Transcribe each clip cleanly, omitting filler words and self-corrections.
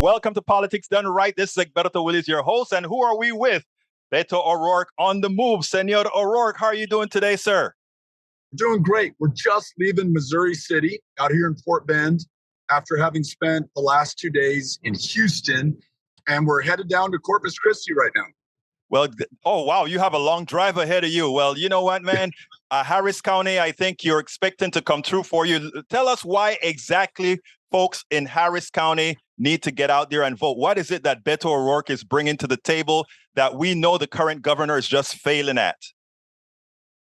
Welcome to Politics Done Right. This is Egberto Willis, your host. And who are we with? Beto O'Rourke on the move. Senor O'Rourke, how are you doing today, sir? Doing great. We're just leaving Missouri City out here in Fort Bend after having spent the last 2 days in Houston. And we're headed down to Corpus Christi right now. Well, oh, wow, you have a long drive ahead of you. Well, you know what, man? Harris County, I think you're expecting to come through for you. Tell us why exactly folks in Harris County need to get out there and vote. What is it that Beto O'Rourke is bringing to the table that we know the current governor is just failing at?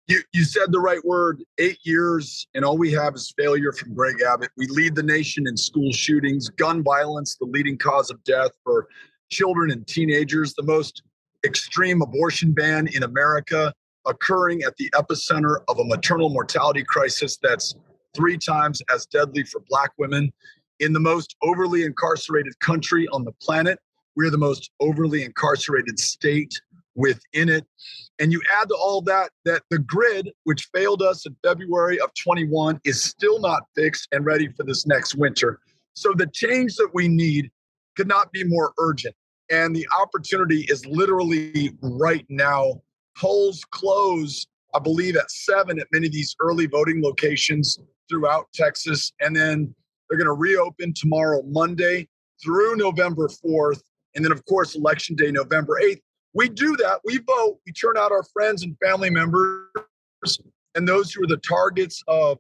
You said the right word, 8 years, and all we have is failure from Greg Abbott. We lead the nation in school shootings, gun violence, the leading cause of death for children and teenagers, the most extreme abortion ban in America, occurring at the epicenter of a maternal mortality crisis that's 3 times as deadly for Black women. In the most overly incarcerated country on the planet, we're the most overly incarcerated state within it. And you add to all that the grid, which failed us in February of 21, is still not fixed and ready for this next winter. So the change that we need could not be more urgent. And the opportunity is literally right now. Polls close, I believe, at 7 at many of these early voting locations throughout Texas. And then they're going to reopen tomorrow, Monday, through November 4th. And then, of course, Election Day, November 8th. We do that. We vote. We turn out our friends and family members and those who are the targets of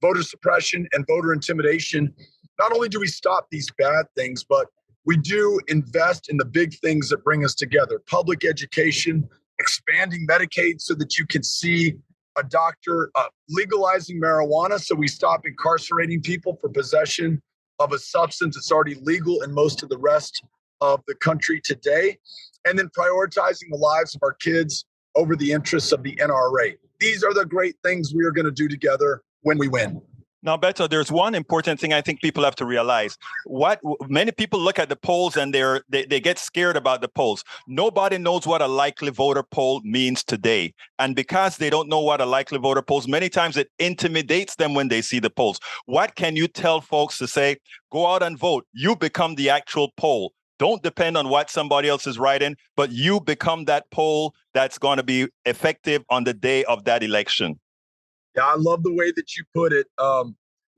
voter suppression and voter intimidation. Not only do we stop these bad things, but we do invest in the big things that bring us together. Public education, expanding Medicaid so that you can see a doctor, legalizing marijuana so we stop incarcerating people for possession of a substance that's already legal in most of the rest of the country today, and then prioritizing the lives of our kids over the interests of the NRA. These are the great things we are going to do together when we win. Now, Beto, there's one important thing I think people have to realize. What many people look at the polls and they get scared about the polls. Nobody knows what a likely voter poll means today. And because they don't know what a likely voter poll is, many times it intimidates them when they see the polls. What can you tell folks to say, go out and vote? You become the actual poll. Don't depend on what somebody else is writing, but you become that poll that's going to be effective on the day of that election. Yeah, I love the way that you put it. I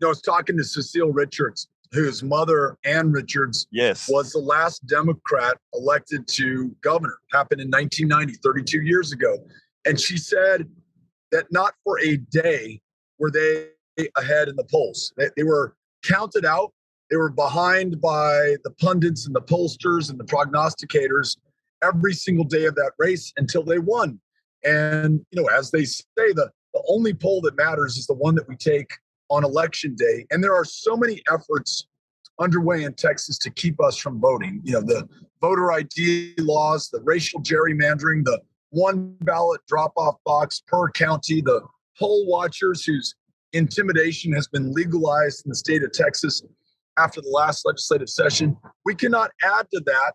was talking to Cecile Richards, whose mother, Ann Richards, was the last Democrat elected to governor. Happened in 1990, 32 years ago. And she said that not for a day were they ahead in the polls. They were counted out. They were behind by the pundits and the pollsters and the prognosticators every single day of that race until they won. And, as they say, the only poll that matters is the one that we take on election day. And there are so many efforts underway in Texas to keep us from voting. The voter ID laws, the racial gerrymandering, the one ballot drop-off box per county, the poll watchers whose intimidation has been legalized in the state of Texas after the last legislative session. We cannot add to that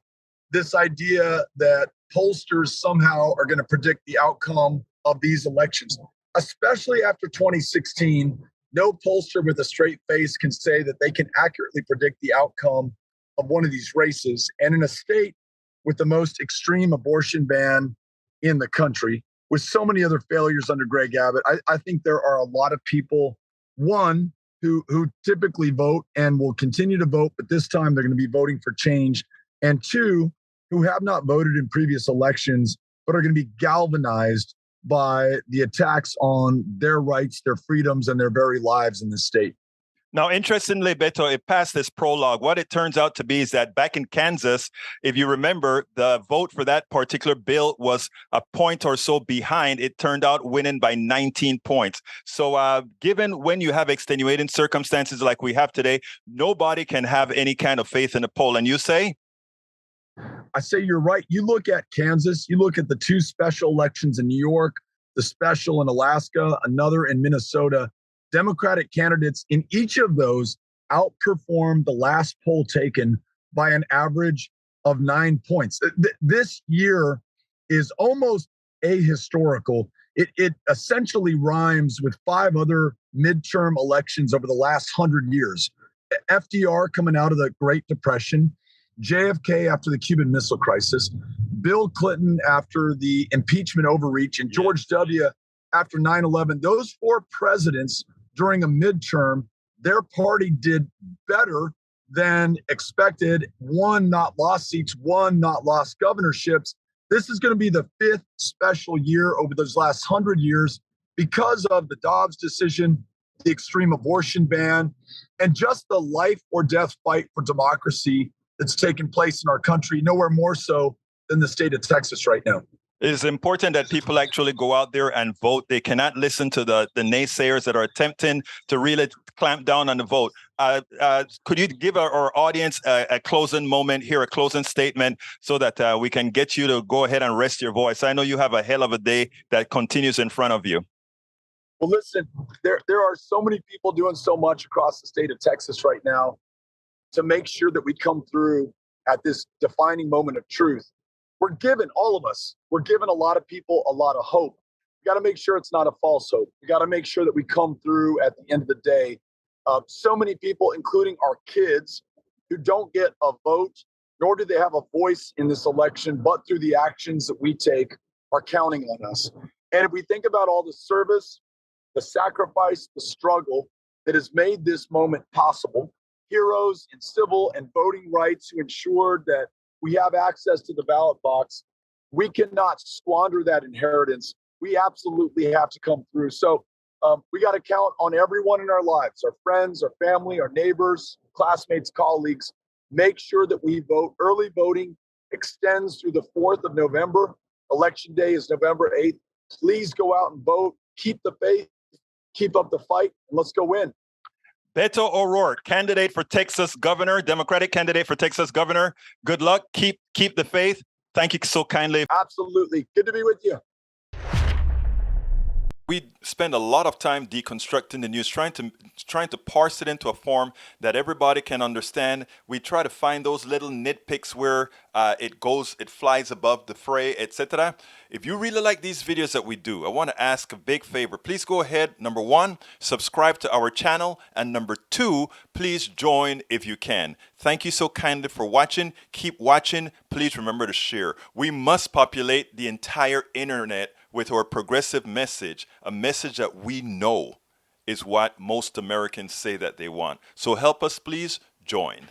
this idea that pollsters somehow are going to predict the outcome of these elections. Especially after 2016, no pollster with a straight face can say that they can accurately predict the outcome of one of these races. And in a state with the most extreme abortion ban in the country, with so many other failures under Greg Abbott, I think there are a lot of people, one, who typically vote and will continue to vote, but this time they're going to be voting for change. And two, who have not voted in previous elections, but are going to be galvanized by the attacks on their rights, their freedoms, and their very lives in this state. Now, interestingly, Beto, it passed this prologue. What it turns out to be is that back in Kansas, if you remember, the vote for that particular bill was a point or so behind. It turned out winning by 19 points. So given when you have extenuating circumstances like we have today, nobody can have any kind of faith in a poll. And you say? I say you're right. You look at Kansas, you look at the 2 special elections in New York, the special in Alaska, another in Minnesota. Democratic candidates in each of those outperformed the last poll taken by an average of 9 points. This year is almost ahistorical. It essentially rhymes with 5 other midterm elections over the last 100 years. FDR coming out of the Great Depression, JFK after the Cuban Missile Crisis, Bill Clinton after the impeachment overreach, and George W. after 9/11. Those four presidents during a midterm, their party did better than expected. One, not lost seats, one, not lost governorships. This is going to be the fifth special year over those last 100 years because of the Dobbs decision, the extreme abortion ban, and just the life or death fight for democracy that's taken place in our country, nowhere more so than the state of Texas right now. It is important that people actually go out there and vote. They cannot listen to the naysayers that are attempting to really clamp down on the vote. Could you give our audience a closing moment here, a closing statement, so that we can get you to go ahead and rest your voice? I know you have a hell of a day that continues in front of you. Well, listen, there are so many people doing so much across the state of Texas right now to make sure that we come through at this defining moment of truth. We're given, all of us, we're giving a lot of people a lot of hope. We got to make sure it's not a false hope. We got to make sure that we come through at the end of the day. So many people, including our kids, who don't get a vote, nor do they have a voice in this election, but through the actions that we take, are counting on us. And if we think about all the service, the sacrifice, the struggle that has made this moment possible, heroes in civil and voting rights who ensured that we have access to the ballot box, we cannot squander that inheritance. We absolutely have to come through. So we got to count on everyone in our lives, our friends, our family, our neighbors, classmates, colleagues. Make sure that we vote. Early voting extends through the 4th of November. Election day is November 8th. Please go out and vote. Keep the faith. Keep up the fight, and let's go win. Beto O'Rourke, candidate for Texas governor, Democratic candidate for Texas governor. Good luck. Keep the faith. Thank you so kindly. Absolutely. Good to be with you. We spend a lot of time deconstructing the news, trying to parse it into a form that everybody can understand. We try to find those little nitpicks where it flies above the fray, etc. If you really like these videos that we do, I want to ask a big favor. Please go ahead. Number 1, subscribe to our channel. And number 2, please join if you can. Thank you so kindly for watching. Keep watching. Please remember to share. We must populate the entire internet with our progressive message, a message that we know is what most Americans say that they want. So help us, please join.